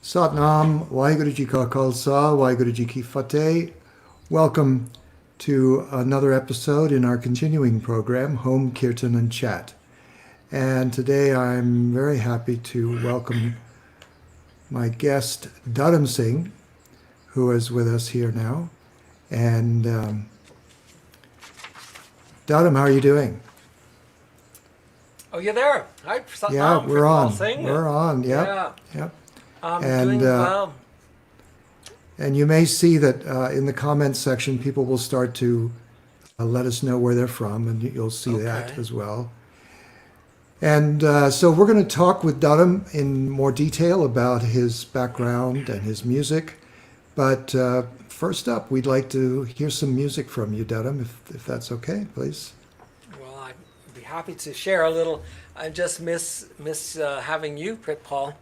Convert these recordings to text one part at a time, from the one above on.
Satnam, Waheguru Ji Ka Khalsa, Waheguru Ji Ki Fateh. Welcome to another episode in our continuing program, Home Kirtan and Chat. And today I'm very happy to welcome my guest, Dharm Singh, who is with us here now. And Dharm, how are you doing? Oh, you're there. Hi, Yeah, we're on. Singh. We're on. Yep. Yeah. Yep. I'm And, doing well. And you may see that in the comments section, people will start to let us know where they're from, and you'll see that Okay. as well. And so we're going to talk with Dharm in more detail about his background and his music. But first up, we'd like to hear some music from you, Dharm, if that's okay, please. Well, I'd be happy to share a little. I just miss having you, Paul.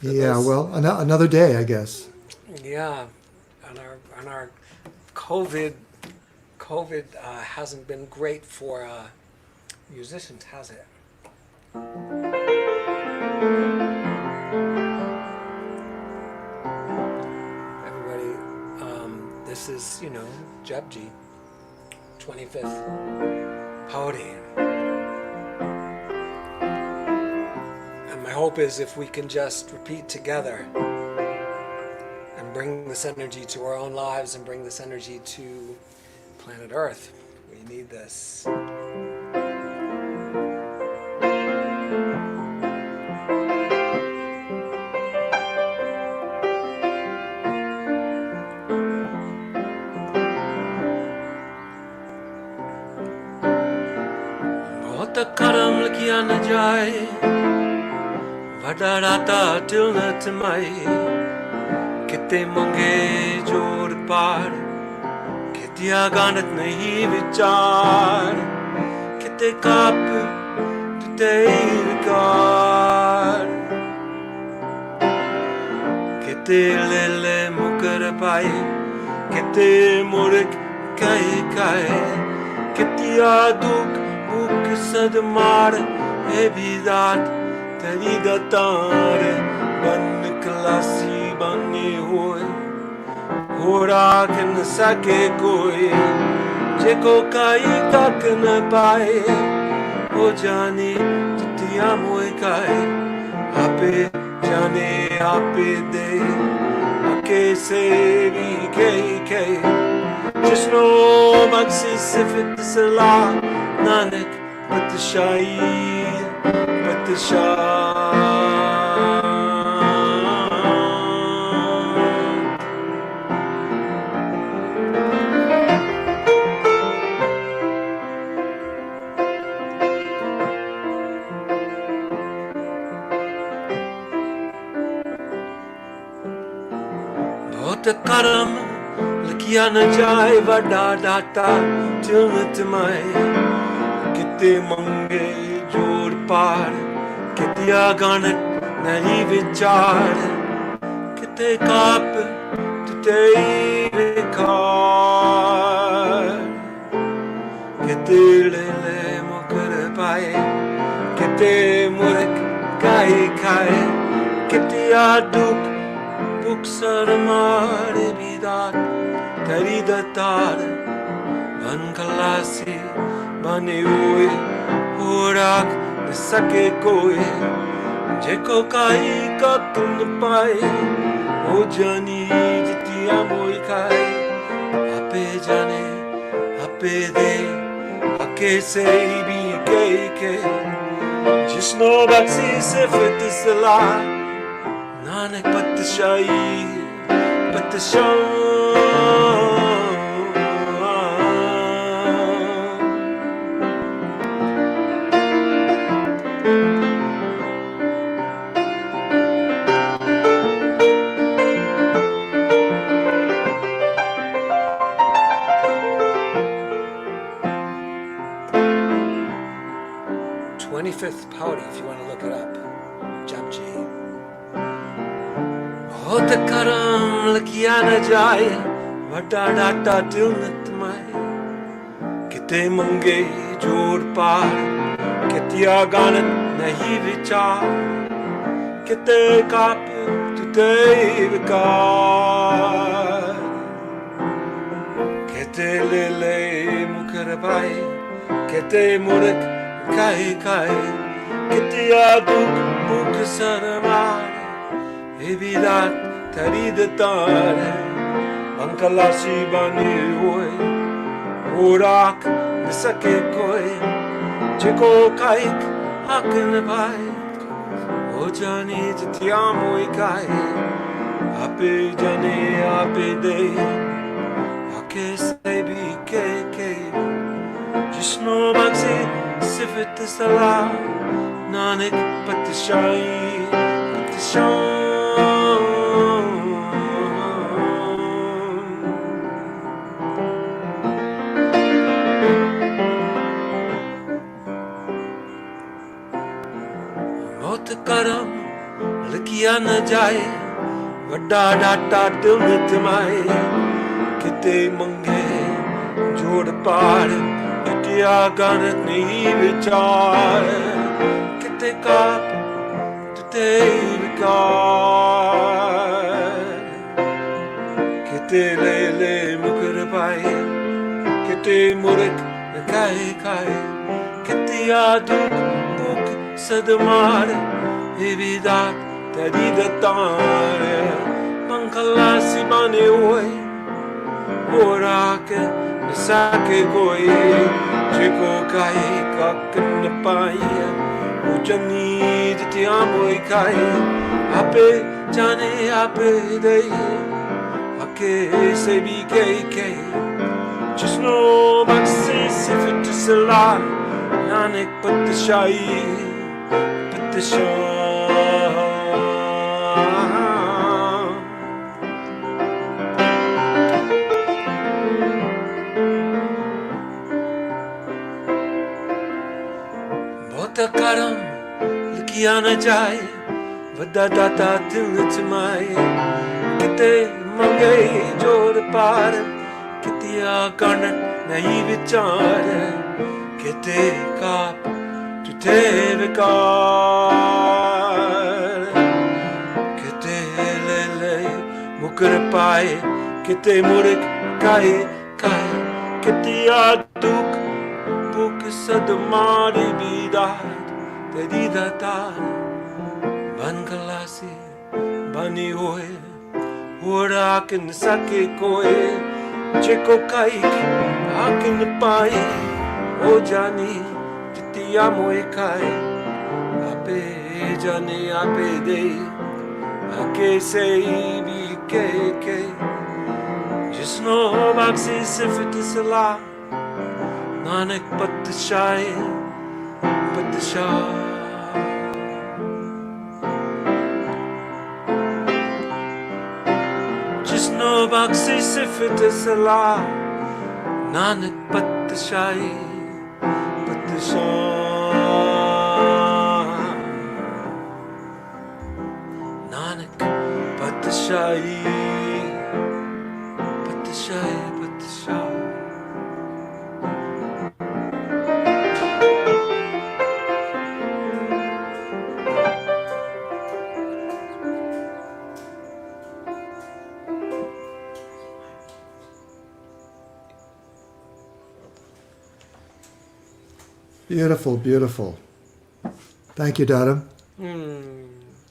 Yeah, well, another day, I guess. Yeah, and our COVID hasn't been great for musicians, has it? Everybody, this is Jabji, 25th Paudi. And my hope is if we can just repeat together and bring this energy to our own lives and bring this energy to planet Earth. We need this. बहुत करम किया न जाए वड़ा राता दिल न थमाए किते मंगे जोड़ पार कितिया गानत नहीं विचार किते काप किते विकार किते ले ले मुकर पाए किते मुर्क काए काए कितिया दुख बुक सदमार है बिदात तेरी दतार बन क्लासी बने होए हो राख न सके कोई जेको काई तक न पाए हो जाने जितिया मोए काए आपे जाने आपे दे अके से भी के जिसनो मक्सी सिफत सला नानक पतशाई बहुत करम लिखिया न जाए वड़ा डाटा तिलत माए किते मंगे जोड़ पार कितिया गानत नहीं विचार किते काप किते विकार किते ले मुकर पाए किते मुर्क काए खाए कितिया दुख बुक सर मारे बिदात तेरी दतार बन खलासी बने हुए हो राख न सके कोई जेको काई का तुम पाए हो जानी जितिया मोई खाए आपे जाने आपे दे अके से भी के जिसनो बक्सी सिफत सला Nanak पतशाई Fifth Paudi, if you want to look it up. Japji. बहुत करम किया न जाए वटा डाटा दिल न तमाए किते मंगे जोड़ पार कितिया गानत नहीं विचार किते काप kite vikar kete lele mukarabai kete murik kai kai kete aduk muk saramar evidat taridatar ankalasi bani oi orak nisake koi chiko kaik hakne bai o jani tiamo ikai ape jane ape de ake sebi ke jisno bagsi sifit sala nanik patishai मौत करम लिखिया न जाए वड्डा data दिल न थमाए किते मंगे जोड़ पार कितिया गणत नहीं विचार किते काप किते विकार किते ले ले मुकर पाए किते मुरक खाए खाए कितिया दुख book सदमार evidat tadidatar mankalasi bane oi orake nisake koi chiko kai kakne pai ujani ditiamo kai ape jane ape dei ake sebi ke jisno maxi sifit sala nanik patishai patishai karam likiya na jaye vada data dil tmaye kite mangai jod par kitiya kan nahi vichar kite kap tute vikar kite lele mukar paye kite murik kai kai kitiya duk buk sadmari bidat tedidatar bangalasi bani hoye orakin sake koe cheko kaik akin pai o jani titiya moe kai ape jane ape de ake sei bi ke jisno baxi sifit sala nanak patishai patishai jisno baxi sifit sala nanak patishai patishai nanak patishai patishai patishai Beautiful, beautiful. Thank you, Dharm.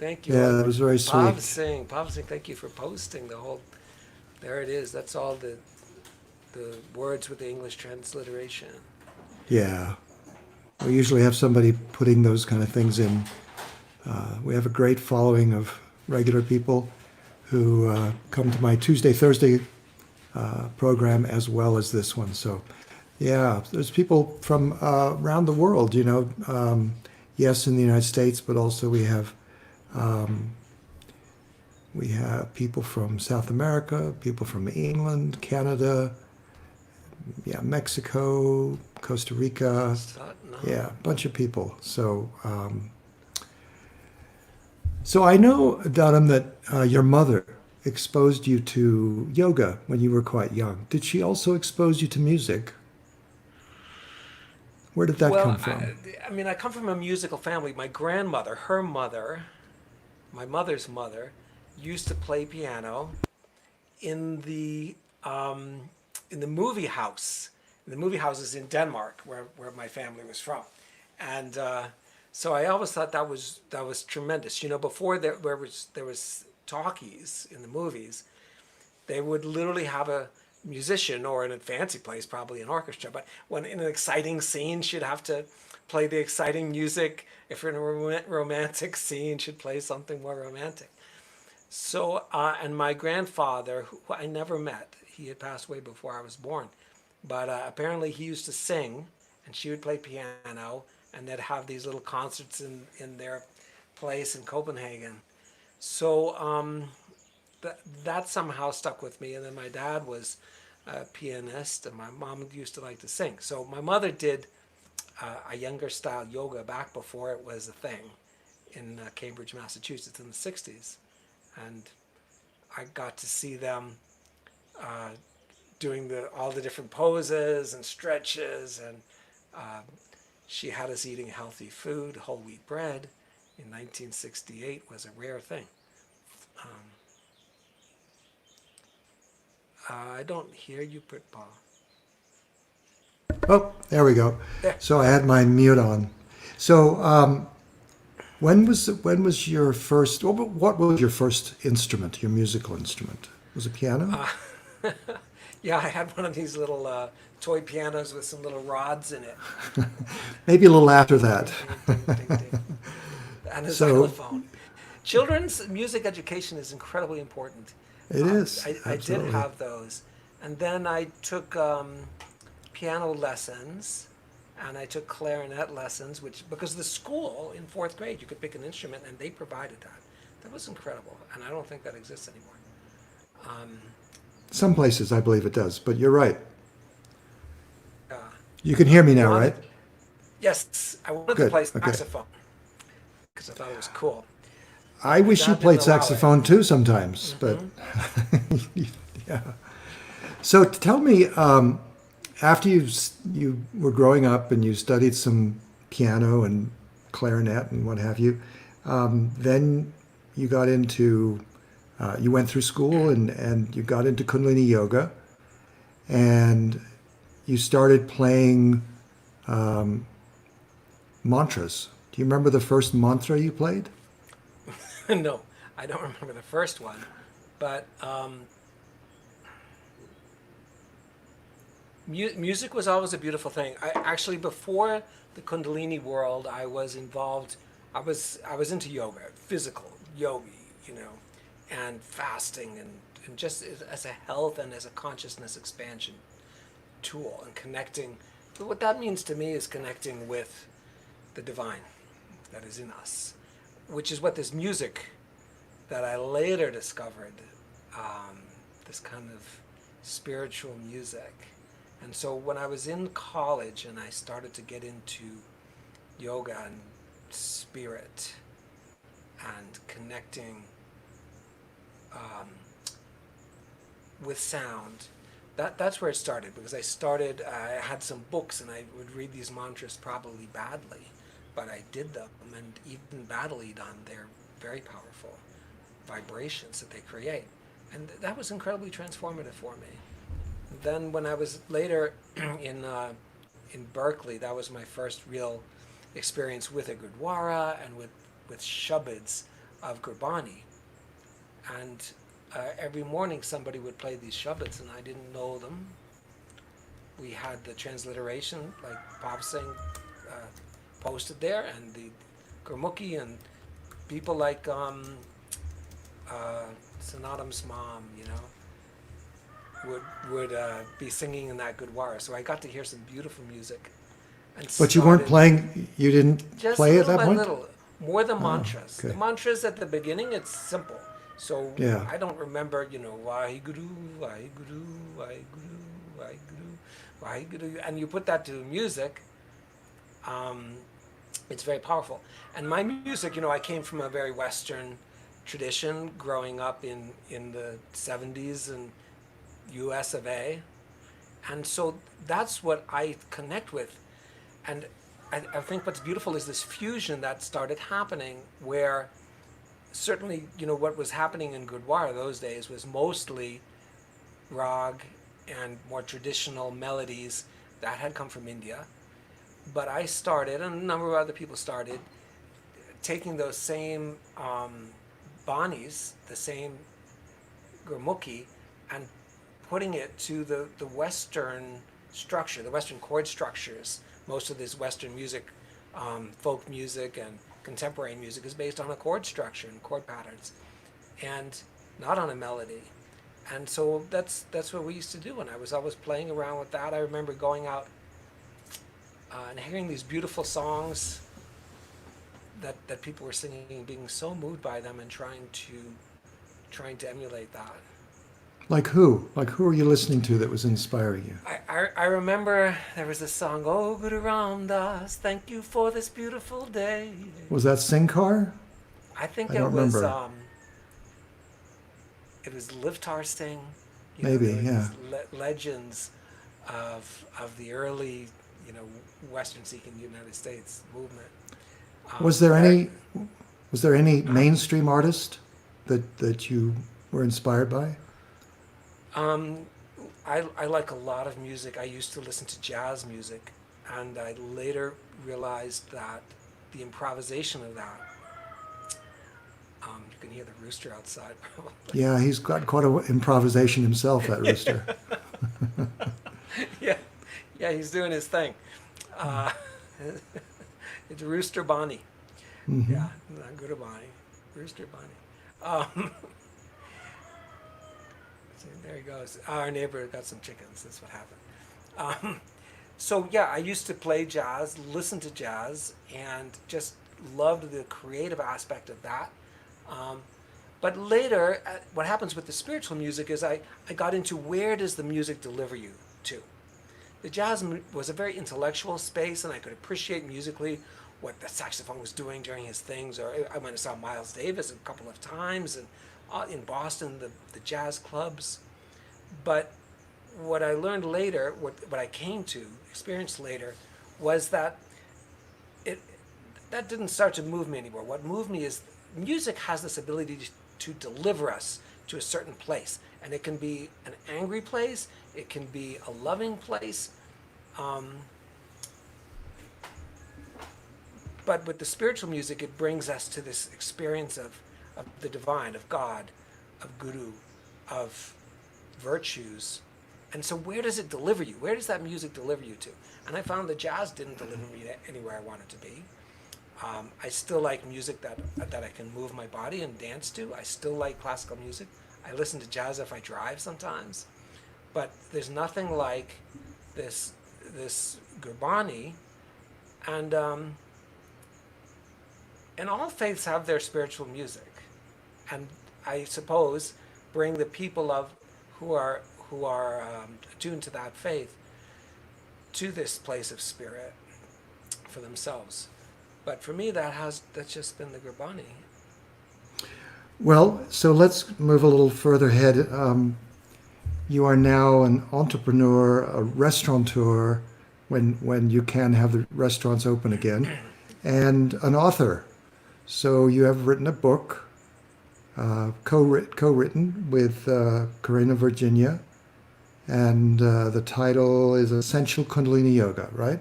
Thank you. Yeah, that was very sweet. Dharm Singh, thank you for posting the whole. There it is. That's all the words with the English transliteration. Yeah. We usually have somebody putting those kind of things in. We have a great following of regular people who come to my Tuesday, Thursday program as well as this one. So, yeah, there's people from around the world, you know. Yes, in the United States, but also we have people from South America, people from England, Canada, yeah, Mexico, Costa Rica, yeah, a bunch of people. So I know, Dharm, that your mother exposed you to yoga when you were quite young. Did she also expose you to music? Where did that come from? I mean, I come from a musical family. My grandmother, her mother, my mother's mother, used to play piano in the um, in the movie house, in the movie houses in Denmark, where my family was from, and so I always thought that was tremendous. You know, before there was talkies in the movies, they would literally have a musician, or in a fancy place probably an orchestra, but when in an exciting scene she'd have to play the exciting music. If you're in a romantic scene, she'd play something more romantic. So, and my grandfather, who I never met, he had passed away before I was born, but apparently he used to sing, and she would play piano, and they'd have these little concerts in their place in Copenhagen. So that somehow stuck with me. And then my dad was a pianist, and my mom used to like to sing. So my mother did a younger style yoga back before it was a thing in Cambridge, Massachusetts in the 60s. And I got to see them doing all the different poses and stretches, and she had us eating healthy food. Whole wheat bread in 1968 was a rare thing. I don't hear you, Pritpal. Oh, there we go. There. So I had my mute on. So when was your first? What was your first instrument? Your musical instrument? Was it piano? Yeah, I had one of these little toy pianos with some little rods in it. Maybe a little after that. Ding, ding, ding, ding. And a So- xylophone. Children's music education is incredibly important. It is. I did Absolutely. have those. And then I took piano lessons, and I took clarinet lessons, which, because the school in fourth grade, you could pick an instrument, and they provided that. That was incredible, and I don't think that exists anymore. Some places I believe it does, but you're right. Uh, You can hear me now, wanted- right? Yes, I wanted to Good, play okay. saxophone because I thought it was cool. I wish you dad played didn't allow it. saxophone too sometimes, but yeah. So tell me, after you were growing up and you studied some piano and clarinet and what have you, then you got into you went through school and you got into Kundalini yoga, and you started playing mantras. Do you remember the first mantra you played? No, I don't remember the first one, but music was always a beautiful thing. I actually, before the Kundalini world, I was involved. I was into yoga, physical yogi, you know, and fasting, and just as a health and as a consciousness expansion tool, and connecting. But what that means to me is connecting with the divine that is in us, which is what this music that I later discovered, this kind of spiritual music. And so when I was in college and I started to get into yoga and spirit and connecting with sound, that's where it started, because I had some books and I would read these mantras probably badly, but I did them, and even badly done, they're very powerful vibrations that they create. And that was incredibly transformative for me. Then when I was later in Berkeley, that was my first real experience with a Gurdwara and with Shubids of Gurbani. And every morning somebody would play these Shubids, and I didn't know them. We had the transliteration, like Pav Singh posted there, and the Gurmukhi, and people like Sanatam's mom, you know, would be singing in that Gurdwara. So I got to hear some beautiful music. And But you weren't started- playing. You didn't just play at little that by point. little, more the mantras. okay. The mantras at the beginning, it's simple. So Yeah. I don't remember, you know, Vaheguru, Vaheguru, Vaheguru, Vaheguru, Vaheguru, and you put that to music, it's very powerful. And my music, you know, I came from a very Western tradition, growing up in the 70s and US of A. And so that's what I connect with. And I think what's beautiful is this fusion that started happening, where certainly, what was happening in Gurdwara those days was mostly rag and more traditional melodies that had come from India. But I started, and a number of other people started, taking those same banis, the same gurmukhi, and putting it to the Western structure, the Western chord structures. Most of this Western music, folk music and contemporary music, is based on a chord structure and chord patterns, and not on a melody. And so that's what we used to do, and I was always playing around with that. I remember going out and hearing these beautiful songs that people were singing, and being so moved by them, and trying to emulate that. Like who? Like who are you listening to that was inspiring you? I remember there was this song, "Oh Guru Ram Das, thank you for this beautiful day." Was that Singkar? I think I don't remember. It was Livtar Singh. Maybe, there were yeah. these legends of the early, Western Sikh in the United States movement. Was there any mainstream artist that you were inspired by? I like a lot of music. I used to listen to jazz music, and I later realized that the improvisation of that. You can hear the rooster outside, probably. Yeah, he's got quite an improvisation himself, that rooster. Yeah, he's doing his thing. It's Rooster Bonnie. Mm-hmm. Yeah, not Guru Bonnie, Rooster Bonnie. So there he goes. Our neighbor got some chickens. That's what happened. So yeah, I used to play jazz, listen to jazz, and just loved the creative aspect of that. But later, what happens with the spiritual music is I got into, where does the music deliver you to? The jazz was a very intellectual space, and I could appreciate musically what the saxophone was doing during his things. Or I went and saw Miles Davis a couple of times, and in Boston, the jazz clubs. But what I learned later, what I came to experience later, was that that didn't start to move me anymore. What moved me is music has this ability to deliver us to a certain place, and it can be an angry place, it can be a loving place, but with the spiritual music, it brings us to this experience of the divine, of God, of Guru, of virtues. And so where does it deliver you? Where does that music deliver you to? And I found that jazz didn't deliver me anywhere I wanted to be. I still like music that I can move my body and dance to. I still like classical music. I listen to jazz if I drive sometimes. But there's nothing like this Gurbani. And all faiths have their spiritual music. And I suppose bring the people who are attuned to that faith to this place of spirit for themselves. But for me, that's just been the Gurbani. Well, so let's move a little further ahead. You are now an entrepreneur, a restaurateur, when you can have the restaurants open again, and an author. So you have written a book, co-written with Karina Virginia, and the title is Essential Kundalini Yoga, right?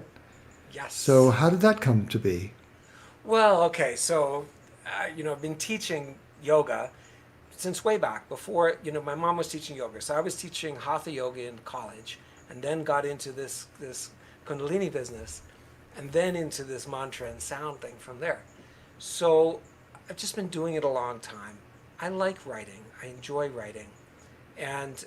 Yes. So how did that come to be? Well, okay, so, I've been teaching yoga since way back before, my mom was teaching yoga. So I was teaching Hatha yoga in college, and then got into this Kundalini business, and then into this mantra and sound thing from there. So I've just been doing it a long time. I like writing. I enjoy writing. And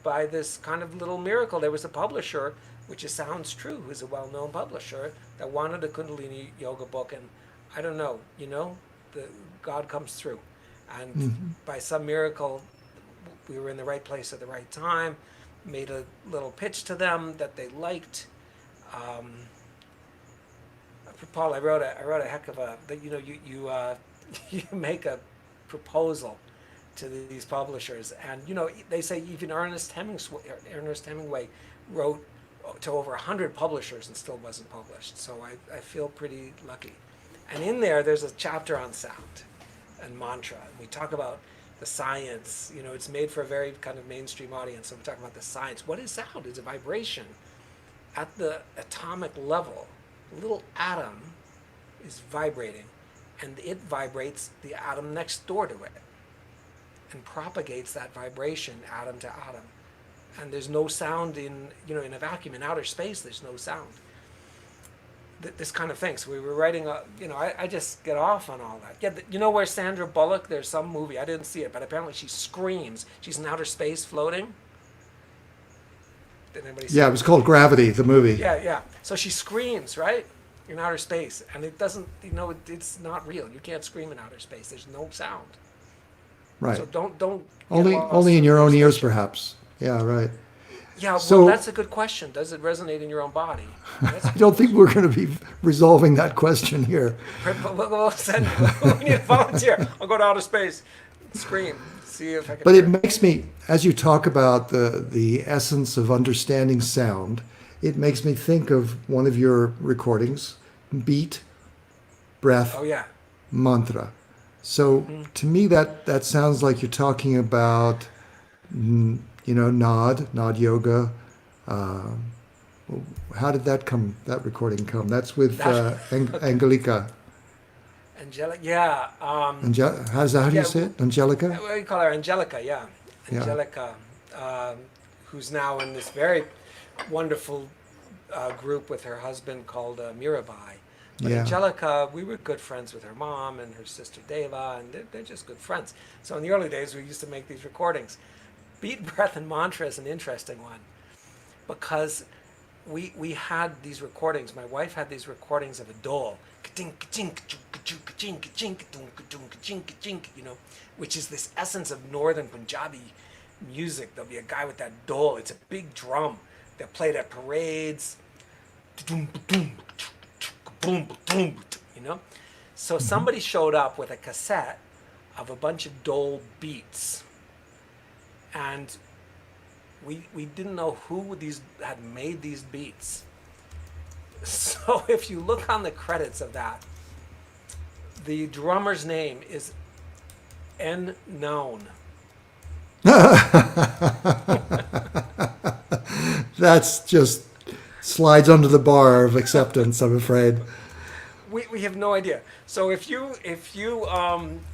by this kind of little miracle, there was a publisher, which sounds true, who's a well-known publisher, that wanted a Kundalini yoga book. And I don't know, God comes through. And by some miracle, we were in the right place at the right time, made a little pitch to them that they liked. Paul, I wrote a heck of a, you make a proposal to these publishers, and they say even Ernest Hemingway wrote to over 100 publishers and still wasn't published. So I feel pretty lucky. And in there's a chapter on sound, and mantra. We talk about the science. It's made for a very kind of mainstream audience. So we're talking about the science. What is sound? It's a vibration at the atomic level. A little atom is vibrating, and it vibrates the atom next door to it and propagates that vibration atom to atom. And there's no sound in a vacuum. In outer space, there's no sound. This kind of thing. So we were writing, I just get off on all that. Yeah, where Sandra Bullock, there's some movie, I didn't see it, but apparently she screams. She's in outer space floating. Did anybody see Yeah, it was called Gravity, the movie. Yeah. So she screams, right? In outer space. And it doesn't, it's not real. You can't scream in outer space. There's no sound. Right. So don't get lost Only in your own ears, perhaps. Yeah, right. Yeah, well, So- that's a good question. Does it resonate in your own body? I don't think we're going to be resolving that question here. Well, we need a volunteer. I'll go to outer space, scream, see if I can. But it makes me, as you talk about the essence of understanding sound, it makes me think of one of your recordings, beat, breath, Oh yeah. mantra. So to me, that sounds like you're talking about, nod yoga. How did that recording come? That's with Angelica. Angelica. Yeah. How do you say it? Angelica? What do you call her? Angelica. Yeah. Yeah. Angelica, who's now in this very wonderful group with her husband called Mirabai. But Yeah. Angelica, we were good friends with her mom and her sister Deva, and they're just good friends. So in the early days, we used to make these recordings. Beat, breath, and mantra is an interesting one because we had these recordings. My wife had these recordings of a dole, which is this essence of northern Punjabi music. There'll be a guy with that dole. It's a big drum. They're played at parades. So somebody showed up with a cassette of a bunch of dole beats, and we didn't know who had made these beats. So if you look on the credits of that, the drummer's name is N Known. That's just slides under the bar of acceptance, I'm afraid. We have no idea. So if you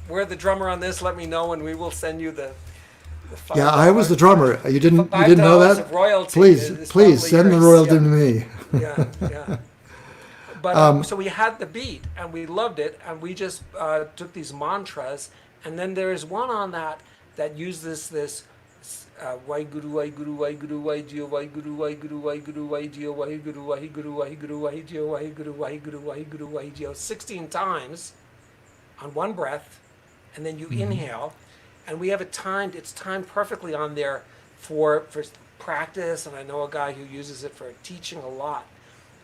were the drummer on this, let me know and we will send you the Yeah, I was the drummer. You didn't know $5 that? of royalty Please is please probably send the yours. royalty Yeah. to me. Yeah. But so we had the beat and we loved it, and we just took these mantras, and then there is one on that uses this Waheguru Waheguru Waheguru Waheguru Waheguru Waheguru Waheguru Waheguru Waheguru Waheguru Waheguru Waheguru Waheguru Waheguru Waheguru 16 times on one breath, and then you inhale, and we have it timed. It's timed perfectly on there for practice, and I know a guy who uses it for teaching a lot.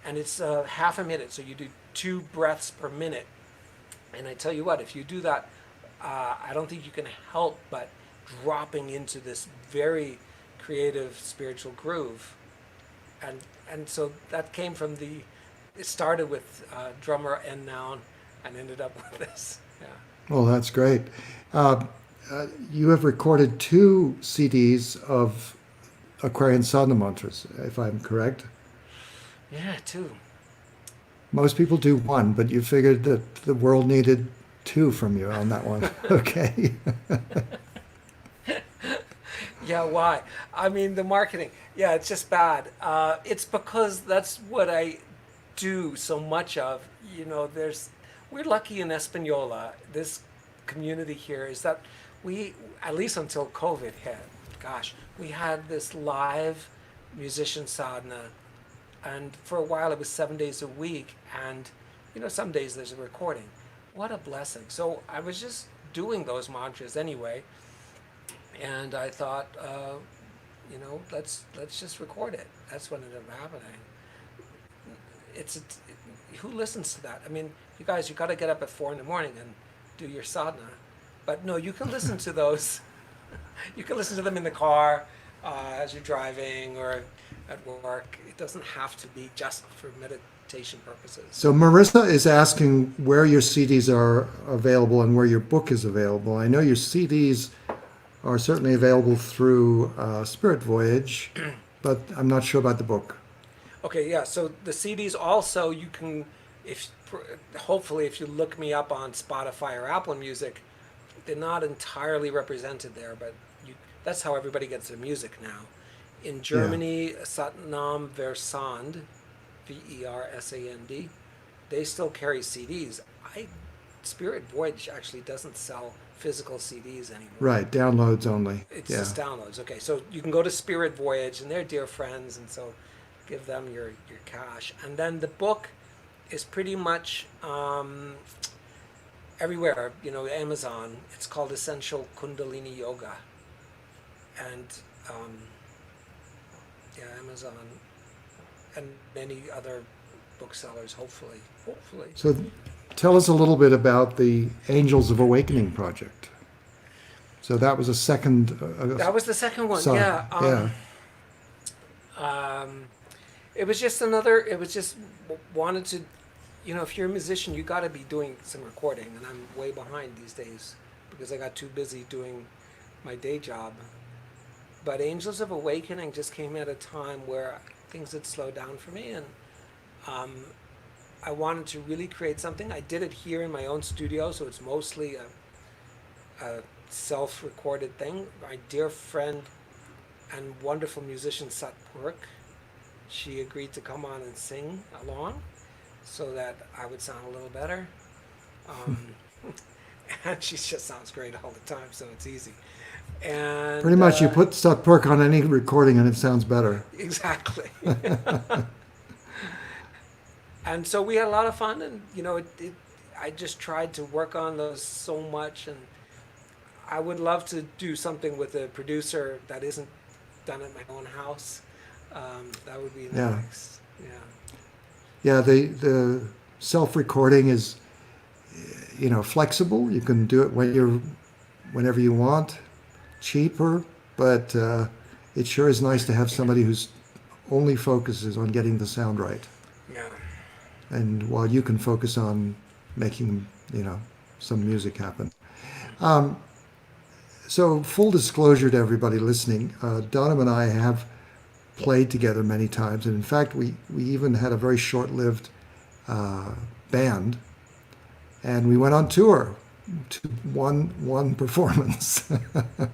And it's half a minute, so you do 2 breaths per minute. And I tell you what, if you do that, I don't think you can help but dropping into this very creative spiritual groove. And so that came from it started with drummer and noun and ended up with this. Yeah. Well, that's great. You have recorded 2 CDs of Aquarian sadhana mantras, if I'm correct. Yeah, 2. Most people do 1, but you figured that the world needed 2 from you on that one. Okay. Yeah, why? I mean, the marketing. Yeah, it's just bad. It's because that's what I do so much of. We're lucky in Espanola, this community here, is that we, at least until COVID hit, we had this live musician sadhana. And for a while it was 7 days a week, and some days there's a recording. What a blessing. So I was just doing those mantras anyway, and I thought, let's just record it. That's what ended up happening. Who listens to that? I mean, you guys, you got to get up at 4 a.m. and do your sadhana. But no, you can listen to those. You can listen to them in the car as you're driving or at work. It doesn't have to be just for documentation purposes. So Marissa is asking where your CDs are available and where your book is available. I know your CDs are certainly available through Spirit Voyage, but I'm not sure about the book. Okay, yeah. So the CDs also you can, if hopefully if you look me up on Spotify or Apple Music, they're not entirely represented there, but that's how everybody gets their music now. In Germany, Satnam Versand, Versand, they still carry CDs. Spirit Voyage actually doesn't sell physical CDs anymore. Right, downloads only. It's just downloads. Okay, so you can go to Spirit Voyage, and they're dear friends, and so give them your cash. And then the book is pretty much everywhere, Amazon. It's called Essential Kundalini Yoga. And Amazon and many other booksellers, hopefully. So tell us a little bit about the Angels of Awakening project. So that was a second. That was the second one. Song. Yeah. It was just wanted to, if you're a musician, you got to be doing some recording, and I'm way behind these days because I got too busy doing my day job. But Angels of Awakening just came at a time where things had slowed down for me, and I wanted to really create something. I did it here in my own studio, so it's mostly a self-recorded thing. My dear friend and wonderful musician Satpurk, she agreed to come on and sing along so that I would sound a little better. And she just sounds great all the time, so it's easy. And pretty much you put Perk on any recording and it sounds better. Exactly. And so we had a lot of fun, and I just tried to work on those so much, and I would love to do something with a producer that isn't done at my own house. That would be nice. Yeah, the self-recording is flexible. You can do it whenever you want, cheaper, but it sure is nice to have somebody whose only focuses on getting the sound right. Yeah. And while you can focus on making, some music happen. So full disclosure to everybody listening, Donham and I have played together many times. And in fact, we even had a very short-lived band. And we went on tour to one performance.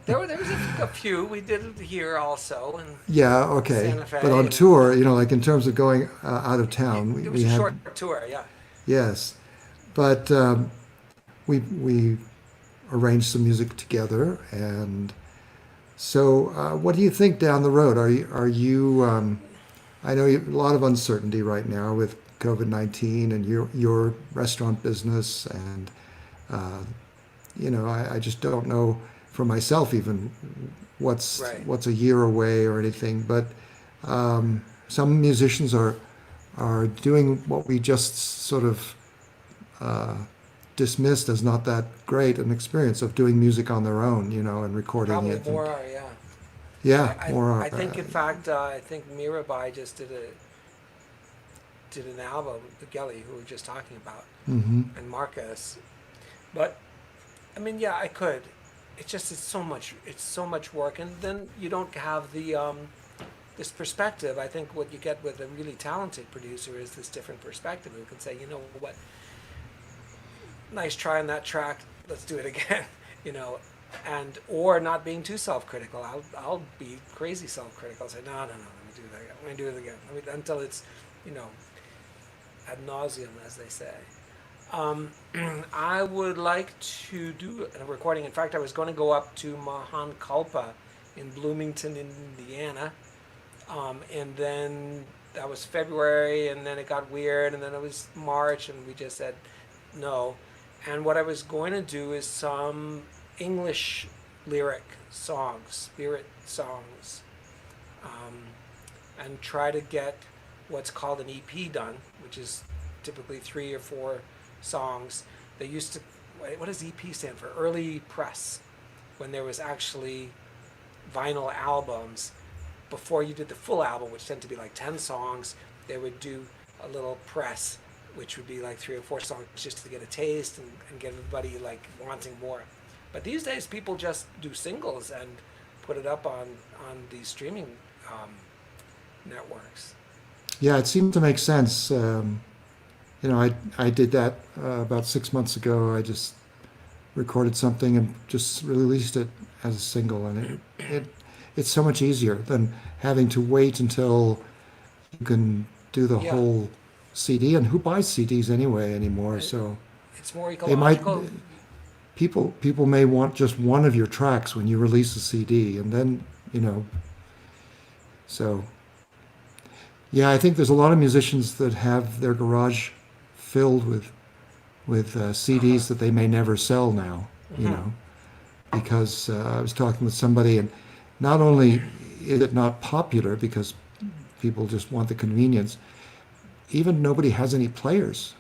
There was a few. We did it here also. And yeah, okay. Santa Fe but on tour, like in terms of going out of town, it was a short tour, yeah. Yes, but we arranged some music together, and so what do you think down the road? Are you? I know a lot of uncertainty right now with COVID-19 and your restaurant business, and I just don't know for myself even what's a year away or anything. But some musicians are doing what we just sort of dismissed as not that great an experience of doing music on their own, and recording Probably it. More are, yeah. Yeah, more are. I think, in fact, Mirabai just did an album with Gelly, who we were just talking about, and Marcus. But I mean, yeah, I could. It's so much work, and then you don't have the this perspective. I think what you get with a really talented producer is this different perspective. Who can say, you know what, nice try on that track. Let's do it again. And or not being too self-critical. I'll be crazy self-critical. I'll say, no, let me do that again. Let me do it again. Until it's, ad nauseum, as they say. I would like to do a recording. In fact, I was going to go up to Mahan Kalpa in Bloomington, Indiana. And then that was February, and then it got weird, and then it was March, and we just said no. And what I was going to do is some English lyric songs, spirit songs, and try to get what's called an EP done, which is typically 3 or 4 songs. They used to, what does EP stand for? Early press, when there was actually vinyl albums. Before you did the full album, which tended to be like 10 songs, they would do a little press, which would be like 3 or 4 songs just to get a taste and get everybody like wanting more. But these days, people just do singles and put it up on these streaming networks. Yeah, it seemed to make sense. I did that about 6 months ago. I just recorded something and just released it as a single, and it's so much easier than having to wait until you can do the Yeah, whole CD. And who buys CDs anyway anymore? So it's more they might ecological. people may want just one of your tracks when you release a CD, and then you know. So yeah, I think there's a lot of musicians that have their garage filled with Uh-huh. CDs that they may never sell now. You Hmm. know, because I was talking with somebody, and not only is it not popular because people just want the convenience, even nobody has any players,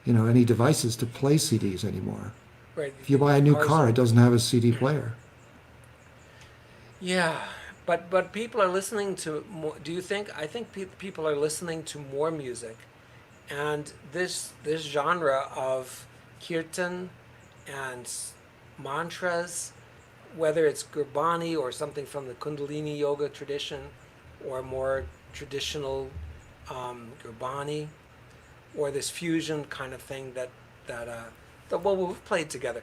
any devices to play CDs anymore. Right, If you buy a the new cars car, are. it doesn't have a CD player. Yeah, but people are listening to more. Do you think? I think people are listening to more music, and this genre of kirtan and mantras, whether it's Gurbani or something from the Kundalini yoga tradition, or more traditional Gurbani, or this fusion kind of thing that well we've played together.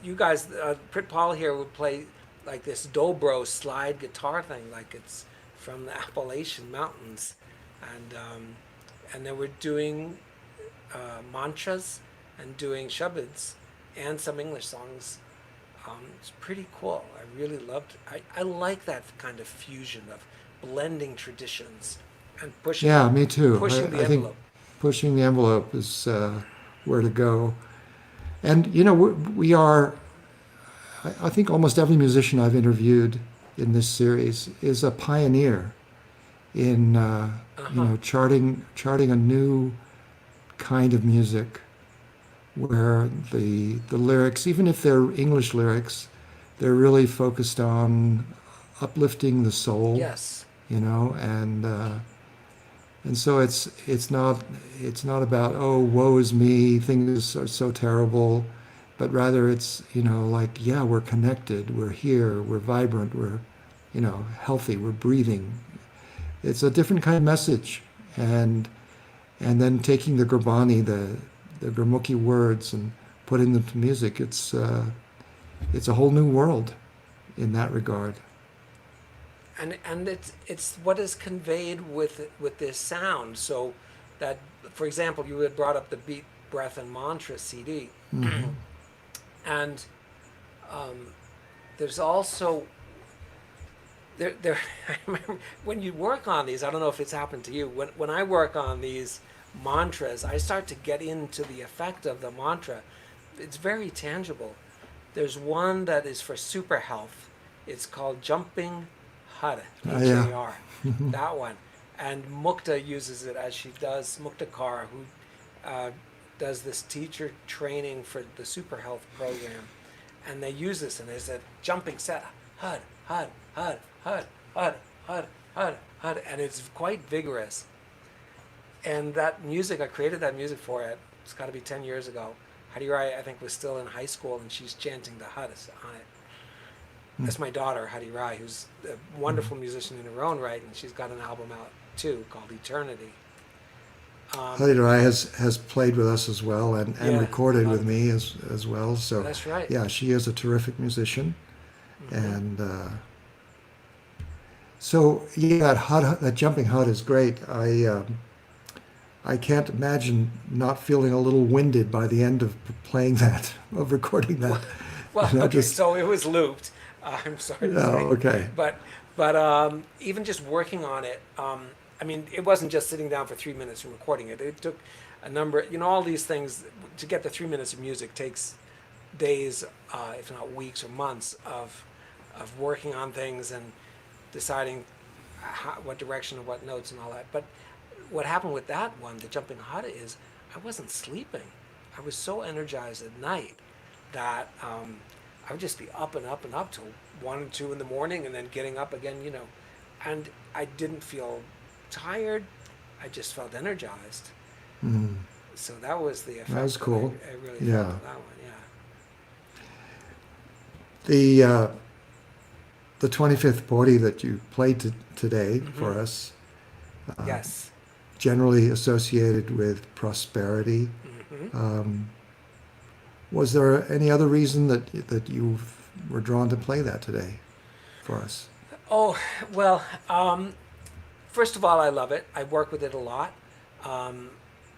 You guys, Prit Paul here would play like this dobro slide guitar thing, like it's from the Appalachian Mountains, and then we're doing mantras and doing shabads and some English songs. It's pretty cool. I really loved. I like that kind of fusion of blending traditions and Yeah, me too. pushing I, the I think envelope. pushing the envelope is where to go. And we are. I think almost every musician I've interviewed in this series is a pioneer in Uh huh. charting a new kind of music where the lyrics, even if they're English lyrics, they're really focused on uplifting the soul, Yes. and so it's not about, oh, woe is me, things are so terrible, but rather it's like, yeah, we're connected, we're here, we're vibrant, we're healthy, we're breathing. It's a different kind of message, and then taking the Gurbani, the Gurmukhi words, and putting them to music. It's a whole new world in that regard. And it's what is conveyed with this sound. So that, for example, you had brought up the Beat, Breath, and Mantra CD, Hmm. and um, there's also there. I remember when you work on these. I don't know if it's happened to you. When I work on these mantras, I start to get into the effect of the mantra. It's very tangible. There's one that is for super health. It's called Jumping Har, Yeah. HAR. That one. And Mukta uses it as she does, Mukta Kaur, who does this teacher training for the super health program. And they use this, and there's a jumping set. Hud, Hud, Hud, Hud, Hud, Hud, Hud, Hud. And it's quite vigorous. And that music, I created that music for it. It's got to be 10 years ago. Hari Rai, I think, was still in high school, and she's chanting the Hadas on it. That's my daughter, Hari Rai, who's a wonderful musician in her own right, and she's got an album out too called Eternity. Hari Rai has played with us as well, and Yeah, recorded with loved it. me as well. So That's right. yeah, she is a terrific musician. Hmm. And so yeah, that jumping hut is great. I can't imagine not feeling a little winded by the end of playing that, of recording that. Well, okay, Just, so it was looped. I'm sorry to oh, say, okay. but even just working on it, I mean, it wasn't just sitting down for 3 minutes and recording it. It took a number, all these things to get the 3 minutes of music takes days, if not weeks or months of working on things and deciding what direction and what notes and all that. But what happened with that one, the jumping hada, is I wasn't sleeping. I was so energized at night that I would just be up and up and up till 1 or 2 in the morning, and then getting up again. And I didn't feel tired. I just felt energized. So that was the effect. That was cool. I really Yeah. felt on that one. Yeah. The 25th Bodhi that you played today for us, Yes. generally associated with prosperity. Was there any other reason that you were drawn to play that today for us? Oh, well, first of all, I love it. I work with it a lot. Um,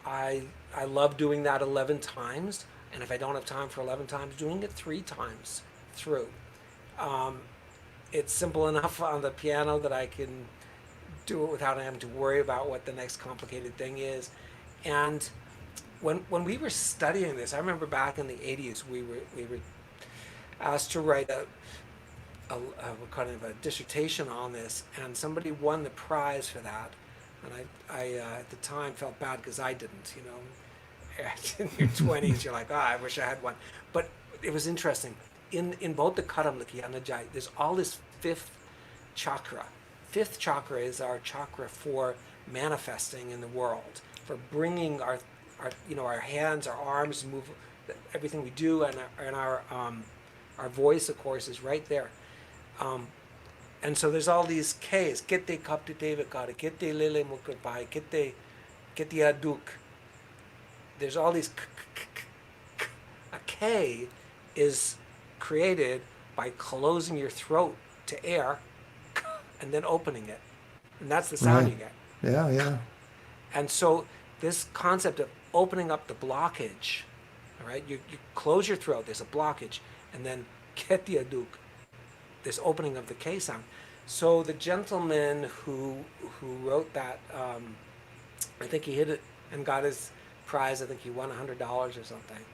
I love doing that 11 times, and if I don't have time for 11 times, doing it 3 times through. It's simple enough on the piano that I can do it without having to worry about what the next complicated thing is. And when we were studying this, I remember back in the 80s, we were asked to write a kind of a dissertation on this, and somebody won the prize for that. And I at the time felt bad because I didn't. You know, in your 20s, you're like, I wish I had one. But it was interesting. In both the Karamliki and the Jai, there's all this fifth chakra. Fifth chakra is our chakra for manifesting in the world, for bringing our our hands, our arms, move everything we do, and our voice, of course, is right there. And so there's all these K's. Kete kapte tevikara, kete lele mukabai, kete aduk. There's all these A K is created by closing your throat to air and then opening it. And that's the sound Right. you get. Yeah, yeah. And so this concept of opening up the blockage, all right, you close your throat, there's a blockage, and then kete aduk, this opening of the K sound. So the gentleman who wrote that, I think he hit it and got his prize. I think he won $100 or something.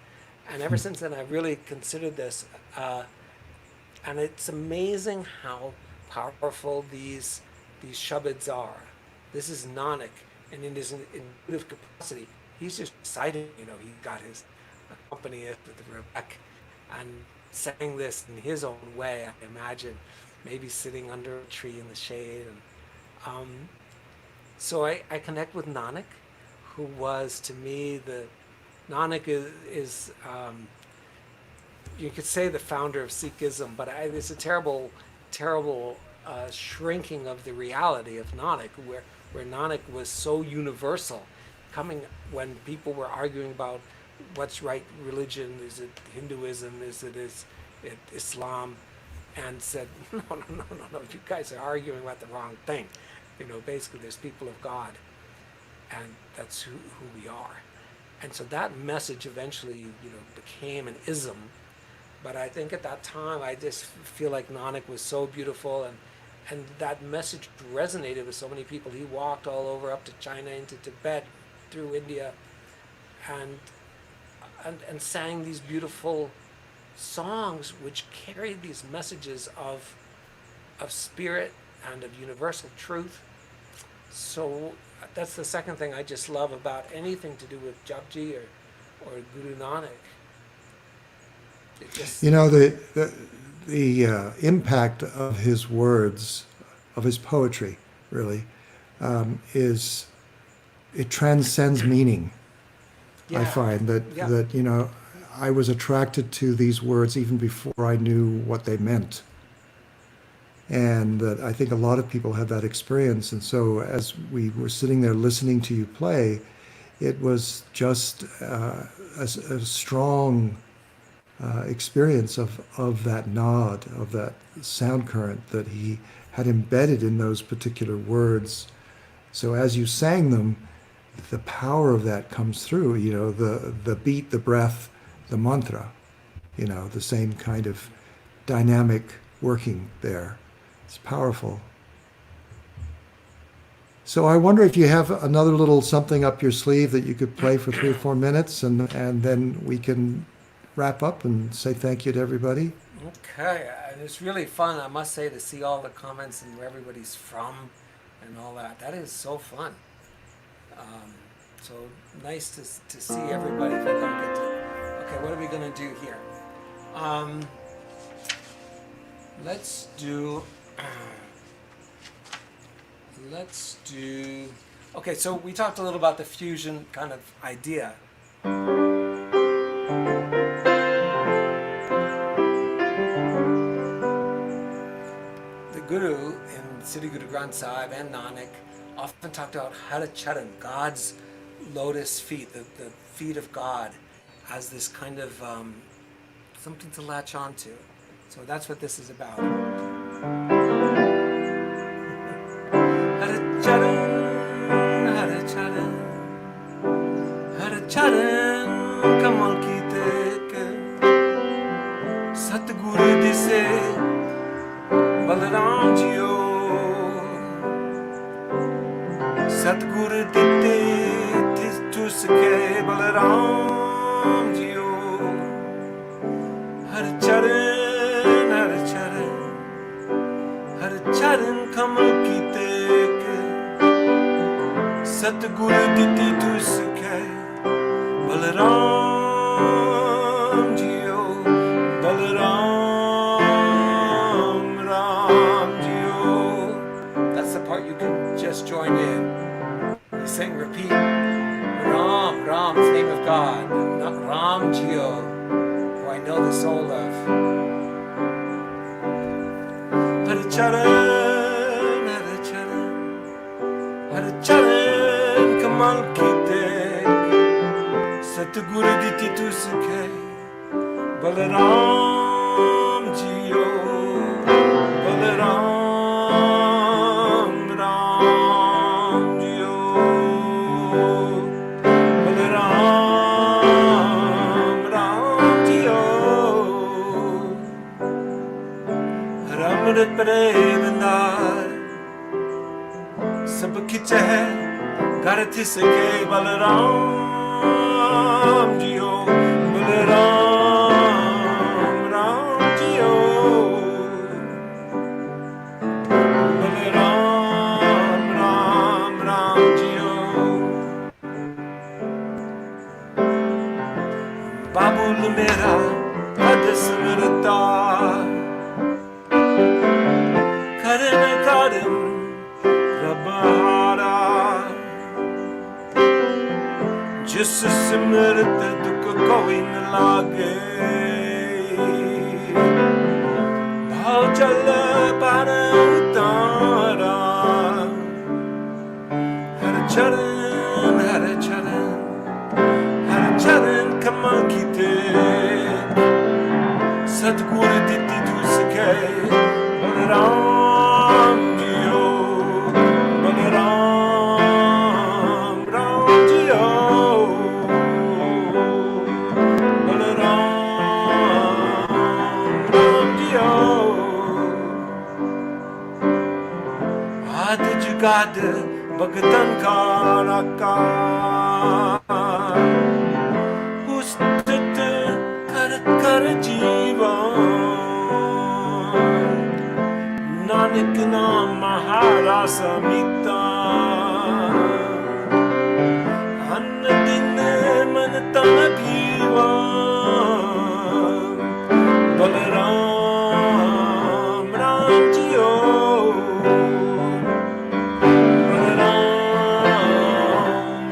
And ever since then, I've really considered this, and it's amazing how powerful these shabads are. This is Nanak, and in his intuitive capacity, he's just excited. You know, he got his company with Rebecca and sang this in his own way. I imagine, maybe sitting under a tree in the shade, and so I connect with Nanak, who was to me Nanak is you could say the founder of Sikhism, but it's a terrible shrinking of the reality of Nanak, where Nanak was so universal, coming when people were arguing about what's right religion, is it Hinduism, is it Islam, and said, no, you guys are arguing about the wrong thing. You know, basically there's people of God, and that's who we are. And so that message eventually, became an ism. But I think at that time, I just feel like Nanak was so beautiful, and that message resonated with so many people. He walked all over, up to China, into Tibet, through India, and sang these beautiful songs which carried these messages of spirit and of universal truth. So that's the second thing I just love about anything to do with Japji or Guru Nanak. It just, The impact of his words, of his poetry, really, is it transcends meaning. I yeah, find yeah. that I was attracted to these words even before I knew what they meant. And that I think a lot of people have that experience. And so as we were sitting there listening to you play, it was just a strong experience of that nod, of that sound current that he had embedded in those particular words. So as you sang them, the power of that comes through, the beat, the breath, the mantra, the same kind of dynamic working there. It's powerful. So I wonder if you have another little something up your sleeve that you could play for 3 or 4 minutes, and then we can wrap up and say thank you to everybody. Okay, and it's really fun, I must say, to see all the comments and where everybody's from and all that. That is so fun. So nice to see everybody. If I don't get to, okay, what are we going to do here? Let's do Okay, so we talked a little about the fusion kind of idea. The Guru in Siddhi Guru Granth Sahib and Nanak often talked about Hara Charan, God's lotus feet, the feet of God, as this kind of something to latch onto. So that's what this is about. Hara Charan, Hara Charan, Hara Charan, Kamal ki tek, Satguru dise, Balaram jiyo, Satguru dite, tis tu sake, Balaram jiyo, Hara Charan, Hara Charan, Hara Charan, Kamal ki tek, Satguru dite tu sake, Balaram jiyo, Balaram, Ram jiyo. That's the part you can just join in. You sing, repeat, Ram, Ram, it's the name of God, not Ram jiyo, who I know the soul of. Hare Charan, Hare Charan, Hare Charan, Kamal ki tek, Satguru diti tu sake, Balaram jiyo, Balaram, Ram jiyo, Balaram, Ram jiyo. Ramrit prem andar, sab kich hai, gar thiske Balaram jiyo, Balaram, Ram jiyo, Balaram, Ram, Ram jiyo. Babul mera pad smrta, karan karan rabhara, जिस सिमरत दुख कोई न लागे, भाव चल पर उतारा, हर चरण, हर चरण, हर चरण कमल की tek, सतगुरु दीति तू सके, बलराम जियो, बलराम, राम जियो, बलराम, राम जियो. आद जुगाद भगतन का राका, उस्तत कर कर जीवन, नानक नाम महारास मीता, अन्न दिन मन तन पीवा, बलराम, राम जियो, बलराम,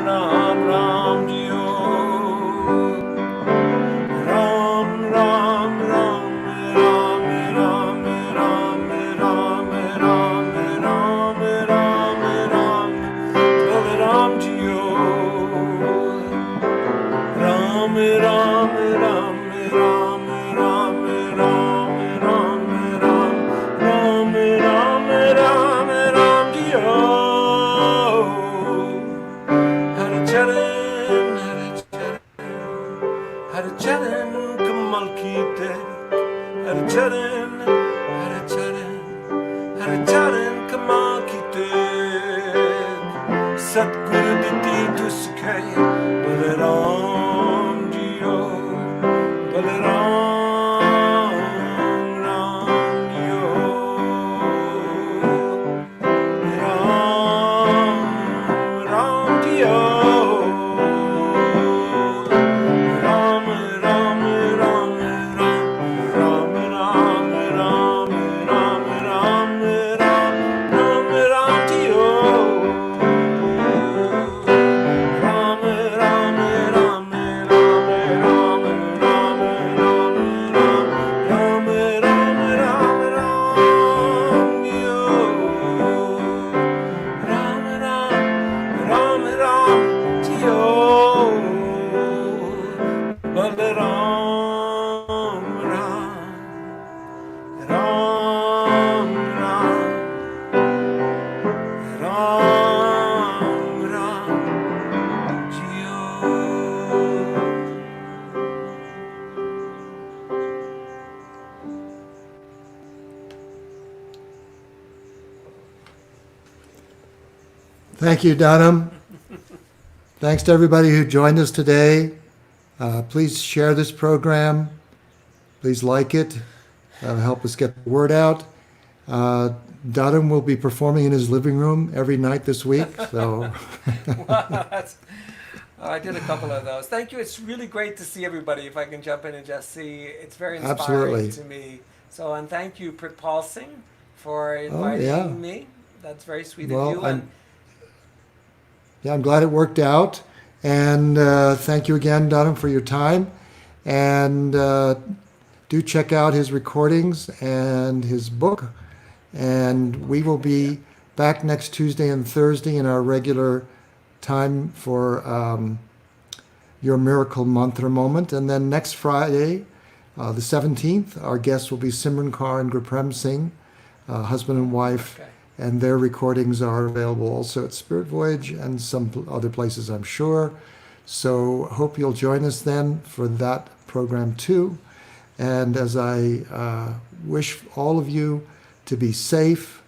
राम, राम जियो, Ram, Ram, Ram, Ram, Ram, Ram, Ram, Ram, Ram, Ram, Ram, Balaram jiyo, Ram, Ram, Ram, Ram, Ram, Ram, Ram, Ram, Ram, Ram, Ram, Ram jiyo. Hare Charan, Hare Charan, Hare Charan, Kamal ki tek, Hare Charan, Hare Charan, Hare Charan, Kamal ki tek, Satguru diti tu sake, Balaram jiyo, Balaram, Ram jiyo, Ram, Ram jiyo. Ram, Ram, Ram, Ram, Ram, Ram, Ram, Ram, Ram, Ram, Ram, Ram, jiyo. Thank you, Dharm. Thanks to everybody who joined us today. Please share this program. Please like it. Help us get the word out. Dharm will be performing in his living room every night this week. So I did a couple of those. Thank you. It's really great to see everybody. If I can jump in and just see, it's very inspiring Absolutely. to me. So, and thank you, Pritpal Singh, for inviting me. That's very sweet of you. I'm glad it worked out. And thank you again, Dharm, for your time. And do check out his recordings and his book. And we will be back next Tuesday and Thursday in our regular time for your Miracle Mantra moment. And then next Friday, the 17th, our guests will be Simran Kaur and Dharm Singh, husband and wife. Okay. And their recordings are available also at Spirit Voyage and some other places, I'm sure. So hope you'll join us then for that program too. And as I wish all of you to be safe,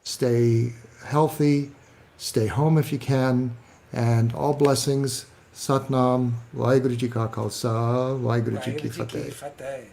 stay healthy, stay home if you can, and all blessings. Satnam, Vaheguru Ji Ka Khalsa, Vaheguru Ji Ki Fateh. Fateh.